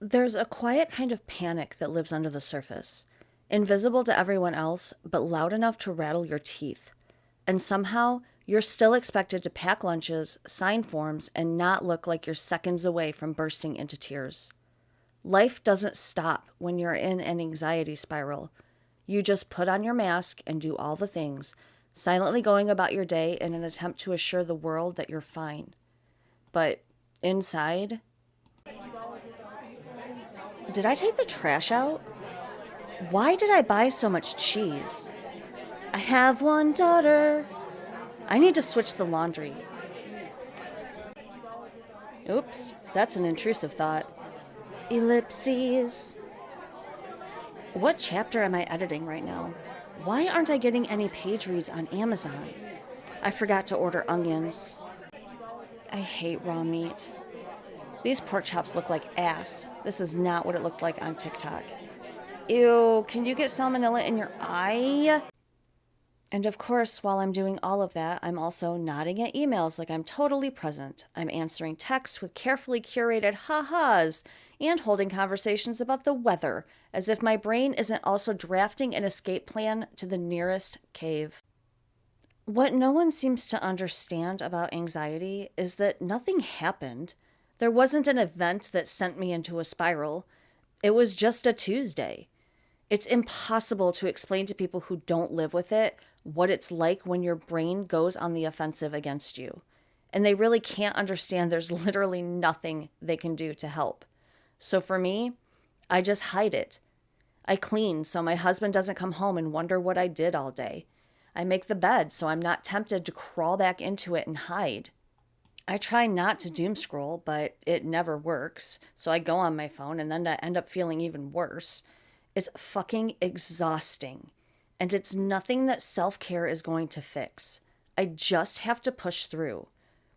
There's a quiet kind of panic that lives under the surface, invisible to everyone else, but loud enough to rattle your teeth. And somehow, you're still expected to pack lunches, sign forms, and not look like you're seconds away from bursting into tears. Life doesn't stop when you're in an anxiety spiral. You just put on your mask and do all the things, silently going about your day in an attempt to assure the world that you're fine. But inside, did I take the trash out? Why did I buy so much cheese? I have one daughter. I need to switch the laundry. Oops, that's an intrusive thought. Ellipses. What chapter am I editing right now? Why aren't I getting any page reads on Amazon? I forgot to order onions. I hate raw meat. These pork chops look like ass. This is not what it looked like on TikTok. Ew, can you get salmonella in your eye? And of course, while I'm doing all of that, I'm also nodding at emails like I'm totally present. I'm answering texts with carefully curated ha-has and holding conversations about the weather, as if my brain isn't also drafting an escape plan to the nearest cave. What no one seems to understand about anxiety is that nothing happened. There wasn't an event that sent me into a spiral. It was just a Tuesday. It's impossible to explain to people who don't live with it what it's like when your brain goes on the offensive against you. And they really can't understand there's literally nothing they can do to help. So for me, I just hide it. I clean so my husband doesn't come home and wonder what I did all day. I make the bed so I'm not tempted to crawl back into it and hide. I try not to doom scroll, but it never works. So I go on my phone and then I end up feeling even worse. It's fucking exhausting. And it's nothing that self care is going to fix. I just have to push through,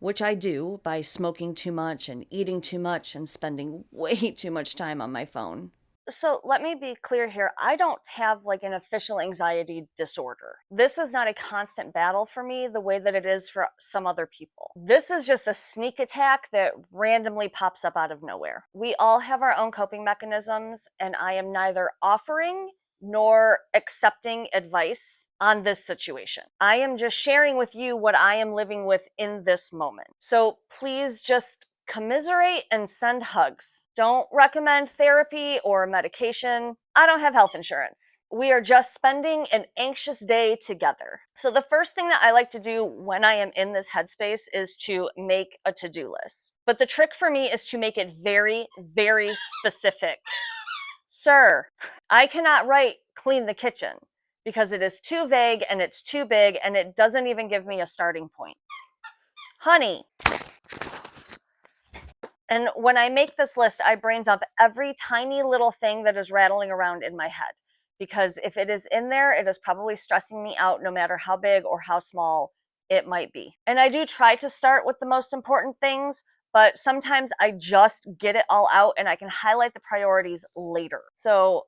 which I do by smoking too much and eating too much and spending way too much time on my phone. So let me be clear here. I don't have like an official anxiety disorder. This is not a constant battle for me the way that it is for some other people. This is just a sneak attack that randomly pops up out of nowhere. We all have our own coping mechanisms, and I am neither offering nor accepting advice on this situation. I am just sharing with you what I am living with in this moment. So please just commiserate and send hugs. Don't recommend therapy or medication. I don't have health insurance. We are just spending an anxious day together. So the first thing that I like to do when I am in this headspace is to make a to-do list. But the trick for me is to make it very, very specific. Sir, I cannot write clean the kitchen because it is too vague and it's too big and it doesn't even give me a starting point. Honey, and when I make this list, I brain dump every tiny little thing that is rattling around in my head. Because if it is in there, it is probably stressing me out no matter how big or how small it might be. And I do try to start with the most important things, but sometimes I just get it all out and I can highlight the priorities later. So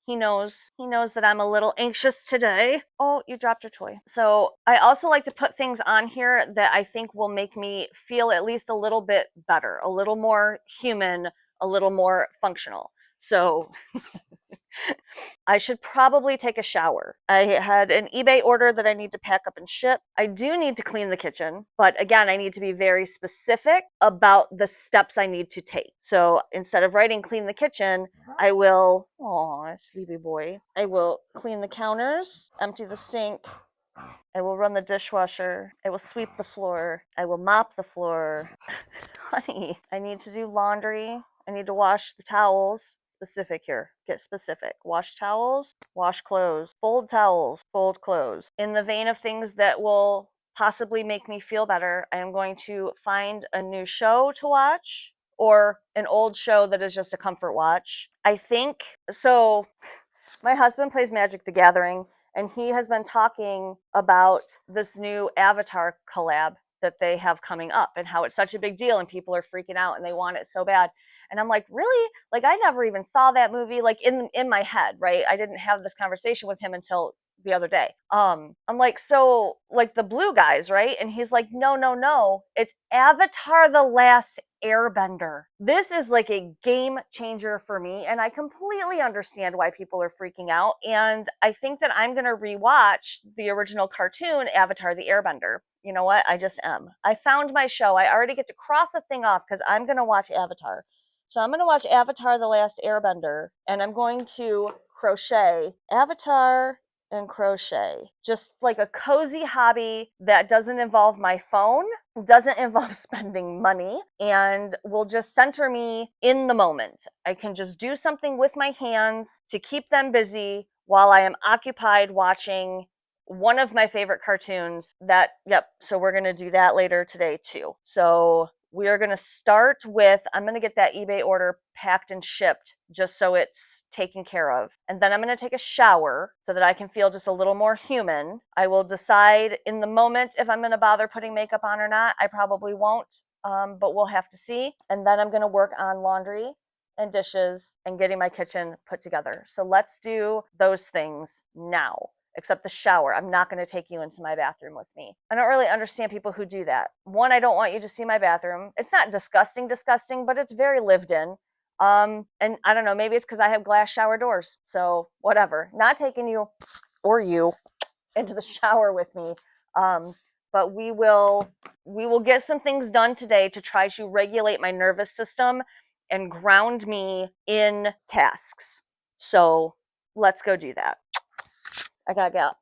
he knows that I'm a little anxious today. Oh, you dropped your toy. So I also like to put things on here that I think will make me feel at least a little bit better, a little more human, a little more functional. So I should probably take a shower. I had an eBay order that I need to pack up and ship. I do need to clean the kitchen, but again, I need to be very specific about the steps I need to take. So instead of writing clean the kitchen, I will, oh, sleepy boy, I will clean the counters, empty the sink, I will run the dishwasher, I will sweep the floor, I will mop the floor. Honey, I need to do laundry, I need to wash the towels. Specific here. Get specific. Wash towels, wash clothes, fold clothes. In the vein of things that will possibly make me feel better, I am going to find a new show to watch or an old show that is just a comfort watch. I think so. My husband plays Magic the Gathering, and he has been talking about this new Avatar collab that they have coming up and how it's such a big deal and people are freaking out and they want it so bad. And I'm like, really? Like, I never even saw that movie, like in my head, right? I didn't have this conversation with him until the other day. I'm like, so like the blue guys, right? And he's like, no, no, no, it's Avatar the Last Airbender. This is like a game changer for me, and I completely understand why people are freaking out. And I think that I'm gonna rewatch the original cartoon, Avatar the Airbender. You know what? I just am. I found my show. I already get to cross a thing off because I'm gonna watch Avatar. So I'm going to watch Avatar The Last Airbender, and I'm going to crochet. Avatar and crochet. Just like a cozy hobby that doesn't involve my phone, doesn't involve spending money, and will just center me in the moment. I can just do something with my hands to keep them busy while I am occupied watching one of my favorite cartoons. So we're going to do that later today too. So we are going to start with, I'm going to get that eBay order packed and shipped just so it's taken care of. And then I'm going to take a shower so that I can feel just a little more human. I will decide in the moment if I'm going to bother putting makeup on or not. I probably won't, but we'll have to see. And then I'm going to work on laundry and dishes and getting my kitchen put together. So let's do those things now. Except the shower. I'm not going to take you into my bathroom with me. I don't really understand people who do that. One, I don't want you to see my bathroom. It's not disgusting, but it's very lived in. And I don't know, maybe it's because I have glass shower doors. So whatever. Not taking you or you into the shower with me. But we will get some things done today to try to regulate my nervous system and ground me in tasks. So let's go do that. I gotta get up.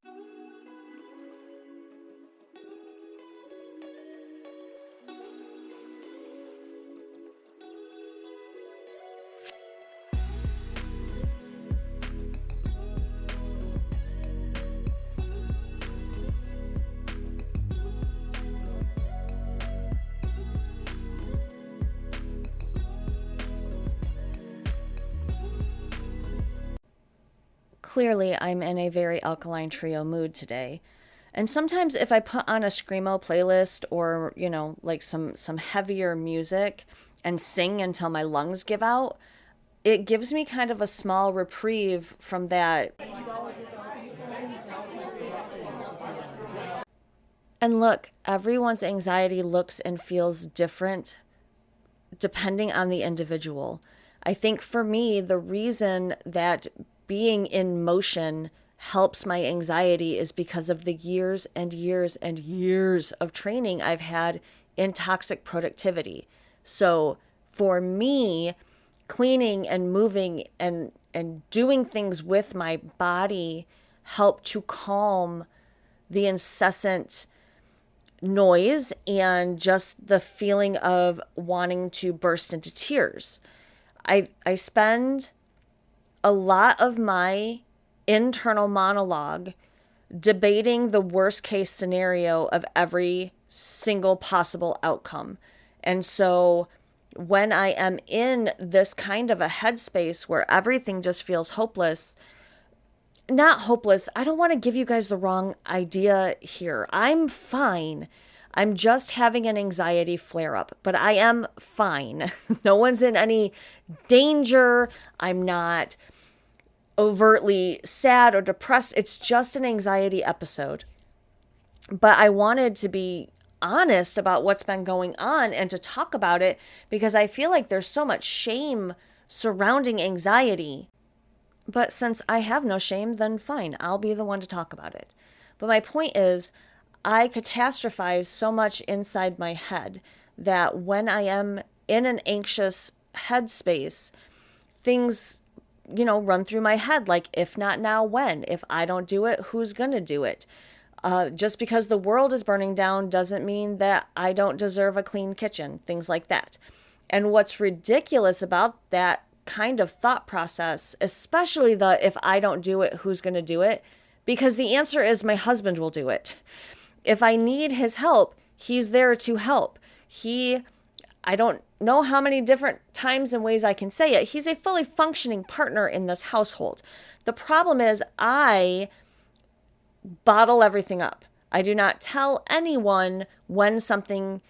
Clearly, I'm in a very Alkaline Trio mood today. And sometimes if I put on a Screamo playlist or, like some heavier music and sing until my lungs give out, it gives me kind of a small reprieve from that. And look, everyone's anxiety looks and feels different depending on the individual. I think for me, the reason that being in motion helps my anxiety is because of the years and years and years of training I've had in toxic productivity. So for me, cleaning and moving and doing things with my body help to calm the incessant noise and just the feeling of wanting to burst into tears. I spend a lot of my internal monologue debating the worst case scenario of every single possible outcome. And so when I am in this kind of a headspace where everything just feels hopeless, not hopeless, I don't want to give you guys the wrong idea here. I'm fine. I'm just having an anxiety flare up, but I am fine. No one's in any danger. I'm not overtly sad or depressed. It's just an anxiety episode. But I wanted to be honest about what's been going on and to talk about it because I feel like there's so much shame surrounding anxiety. But since I have no shame, then fine, I'll be the one to talk about it. But my point is, I catastrophize so much inside my head that when I am in an anxious headspace, things, run through my head like, if not now, when? If I don't do it, who's going to do it? Just because the world is burning down doesn't mean that I don't deserve a clean kitchen, things like that. And what's ridiculous about that kind of thought process, especially the if I don't do it, who's going to do it? Because the answer is my husband will do it. If I need his help, he's there to help. I don't know how many different times and ways I can say it. He's a fully functioning partner in this household. The problem is I bottle everything up. I do not tell anyone when something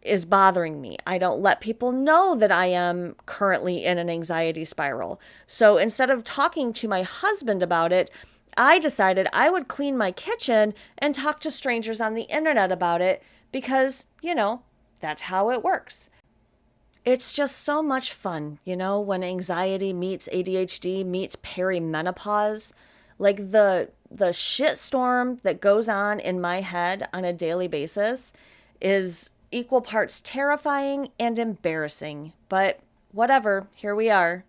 is bothering me. I don't let people know that I am currently in an anxiety spiral. So instead of talking to my husband about it, I decided I would clean my kitchen and talk to strangers on the internet about it because, that's how it works. It's just so much fun, when anxiety meets ADHD meets perimenopause. Like the shit storm that goes on in my head on a daily basis is equal parts terrifying and embarrassing. But whatever, here we are.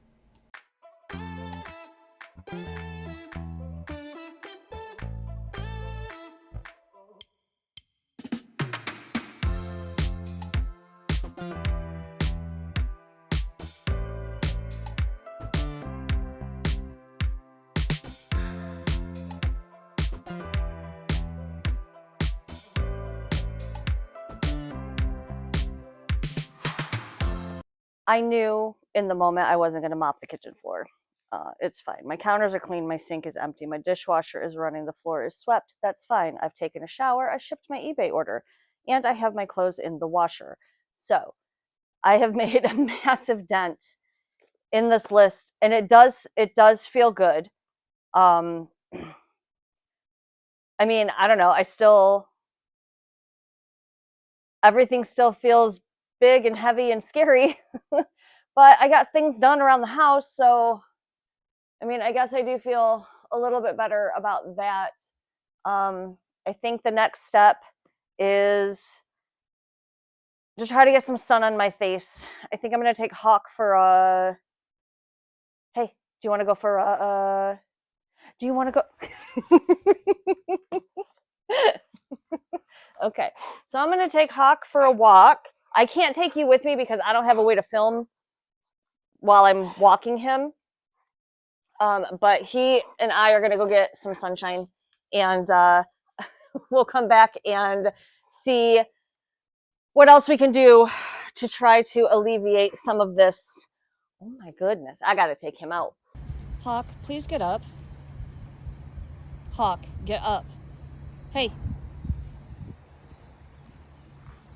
I knew in the moment I wasn't going to mop the kitchen floor. It's fine. My counters are clean. My sink is empty. My dishwasher is running. The floor is swept. That's fine. I've taken a shower. I shipped my eBay order. And I have my clothes in the washer. So I have made a massive dent in this list. And it does feel good. I mean, I don't know. Everything still feels big and heavy and scary, but I got things done around the house. So, I mean, I guess I do feel a little bit better about that. I think the next step is to try to get some sun on my face. I think I'm going to take Hawk for a, hey, do you want to go for a, do you want to go? Okay, so I'm going to take Hawk for a walk. I can't take you with me because I don't have a way to film while I'm walking him. But he and I are going to go get some sunshine, and we'll come back and see what else we can do to try to alleviate some of this. Oh my goodness, I got to take him out. Hawk, please get up. Hawk, get up. Hey.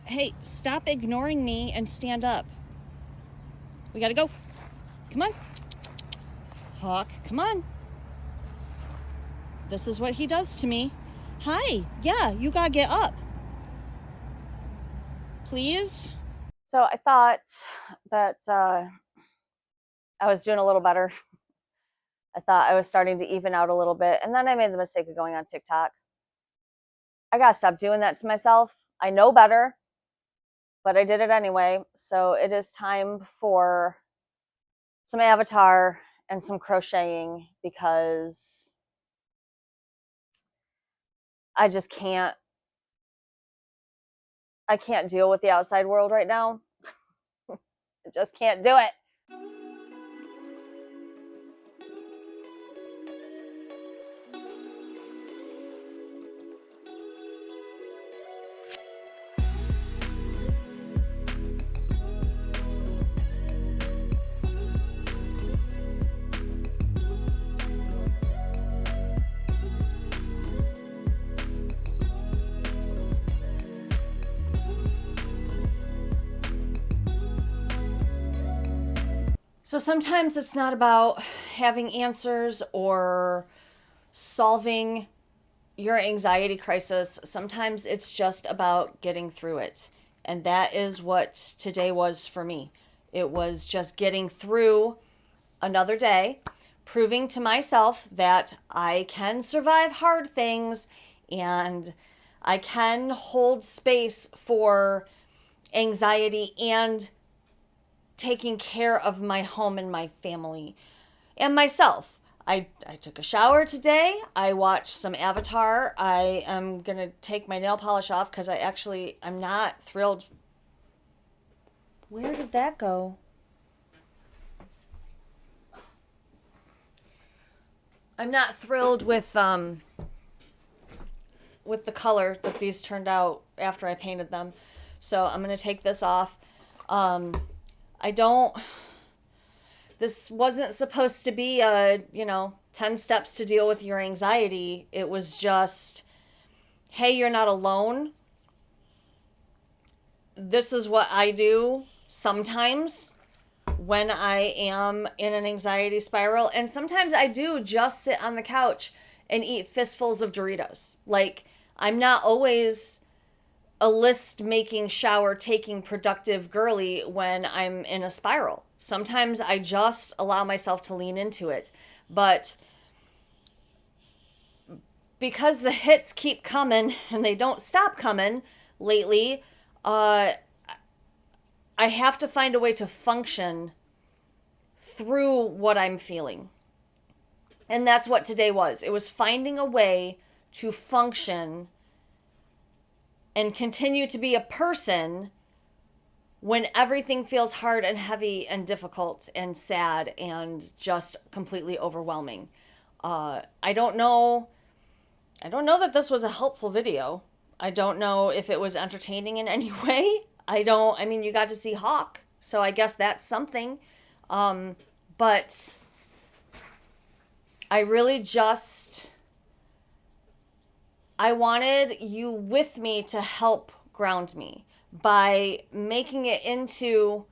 Hey, stop ignoring me and stand up. We gotta go. Come on. Hawk, come on. This is what he does to me. Hi, yeah, you gotta get up. Please? So I thought that I was doing a little better. I thought I was starting to even out a little bit. And then I made the mistake of going on TikTok. I gotta stop doing that to myself. I know better, but I did it anyway. So it is time for some Avatar and some crocheting because I just can't. I can't deal with the outside world right now. I just can't do it. So sometimes it's not about having answers or solving your anxiety crisis. Sometimes it's just about getting through it. And that is what today was for me. It was just getting through another day, proving to myself that I can survive hard things and I can hold space for anxiety and taking care of my home and my family and myself. I took a shower today. I watched some Avatar. I am going to take my nail polish off because I'm not thrilled. Where did that go? I'm not thrilled with the color that these turned out after I painted them. So I'm going to take this off. This wasn't supposed to be 10 steps to deal with your anxiety. It was just, hey, you're not alone. This is what I do sometimes when I am in an anxiety spiral. And sometimes I do just sit on the couch and eat fistfuls of Doritos. Like, I'm not always a list making, shower taking, productive girly when I'm in a spiral. Sometimes I just allow myself to lean into it. But because the hits keep coming and they don't stop coming lately, I have to find a way to function through what I'm feeling. And that's what today was. It was finding a way to function and continue to be a person when everything feels hard and heavy and difficult and sad and just completely overwhelming. I don't know that this was a helpful video. I don't know if it was entertaining in any way. I mean, you got to see Hawk, so I guess that's something. But I really just, I wanted you with me to help ground me by making it into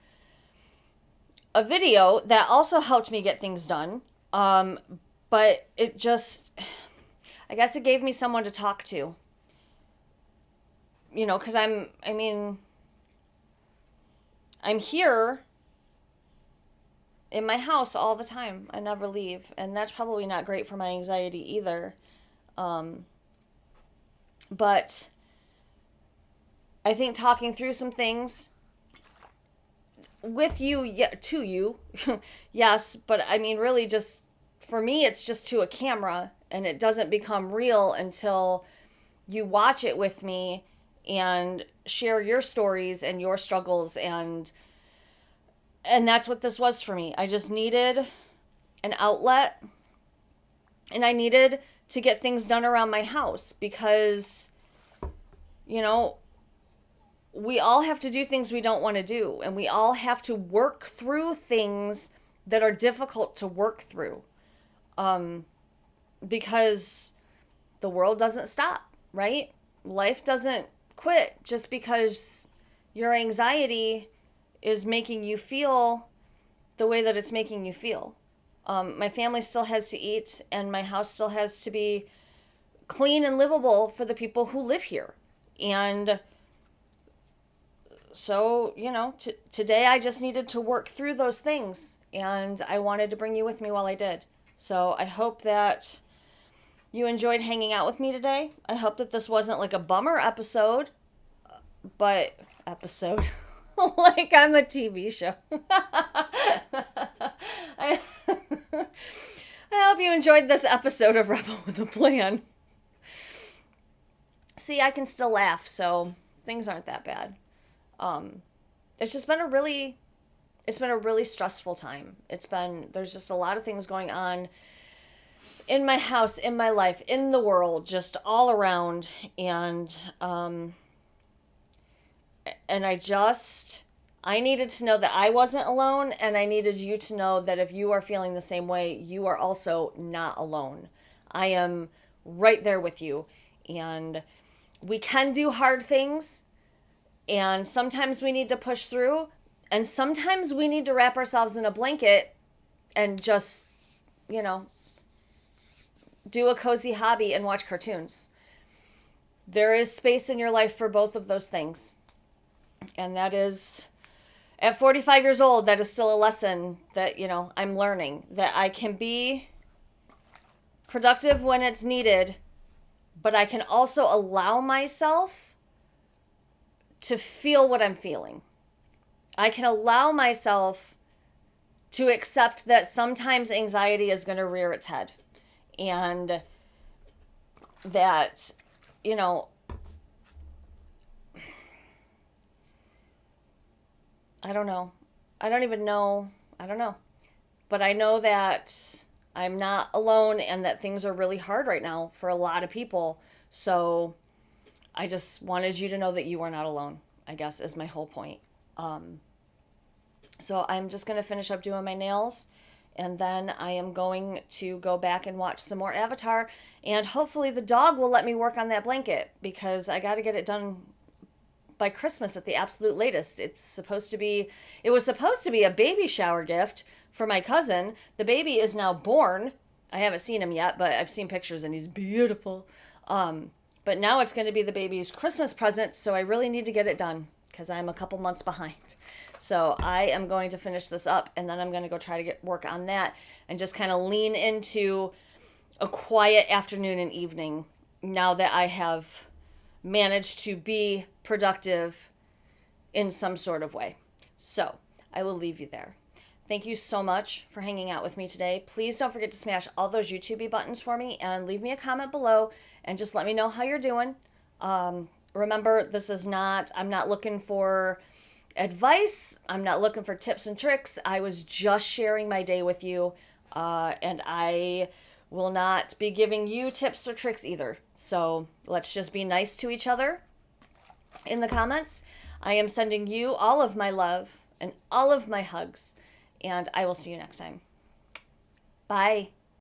a video that also helped me get things done. But it just, I guess it gave me someone to talk to. You know, because I'm here in my house all the time. I never leave. And that's probably not great for my anxiety either. But I think talking through some things with you, to you, yes, but I mean, really just, for me, it's just to a camera, and it doesn't become real until you watch it with me and share your stories and your struggles, and that's what this was for me. I just needed an outlet, and I needed to get things done around my house because, you know, we all have to do things we don't want to do, and we all have to work through things that are difficult to work through, because the world doesn't stop, right? Life doesn't quit just because your anxiety is making you feel the way that it's making you feel. My family still has to eat, and my house still has to be clean and livable for the people who live here. And so, you know, today I just needed to work through those things, and I wanted to bring you with me while I did. So I hope that you enjoyed hanging out with me today. I hope that this wasn't like a bummer episode, but like I'm a TV show. I hope you enjoyed this episode of Rebel with a Plan. See, I can still laugh, so things aren't that bad. It's just been a really stressful time. There's just a lot of things going on in my house, in my life, in the world, just all around. And I needed to know that I wasn't alone, and I needed you to know that if you are feeling the same way, you are also not alone. I am right there with you, and we can do hard things, and sometimes we need to push through, and sometimes we need to wrap ourselves in a blanket and just, you know, do a cozy hobby and watch cartoons. There is space in your life for both of those things. And that is, at 45 years old, that is still a lesson that, you know, I'm learning. That I can be productive when it's needed, but I can also allow myself to feel what I'm feeling. I can allow myself to accept that sometimes anxiety is going to rear its head. And that, you know, I don't know. I don't know. But I know that I'm not alone, and that things are really hard right now for a lot of people. So I just wanted you to know that you are not alone, I guess, is my whole point. So I'm just going to finish up doing my nails, and then I am going to go back and watch some more Avatar, and hopefully the dog will let me work on that blanket, because I got to get it done by Christmas at the absolute latest. It was supposed to be a baby shower gift for my cousin. The baby is now born, I haven't seen him yet, but I've seen pictures and he's beautiful. But now it's going to be the baby's Christmas present, so I really need to get it done because I'm a couple months behind. So I am going to finish this up, and then I'm going to go try to work on that and just kind of lean into a quiet afternoon and evening now that I have managed to be productive in some sort of way. So I will leave you there. Thank you so much for hanging out with me today. Please don't forget to smash all those YouTube buttons for me and leave me a comment below and just let me know how you're doing. Remember, I'm not looking for advice. I'm not looking for tips and tricks. I was just sharing my day with you, and I will not be giving you tips or tricks either. So let's just be nice to each other in the comments. I am sending you all of my love and all of my hugs, and I will see you next time. Bye.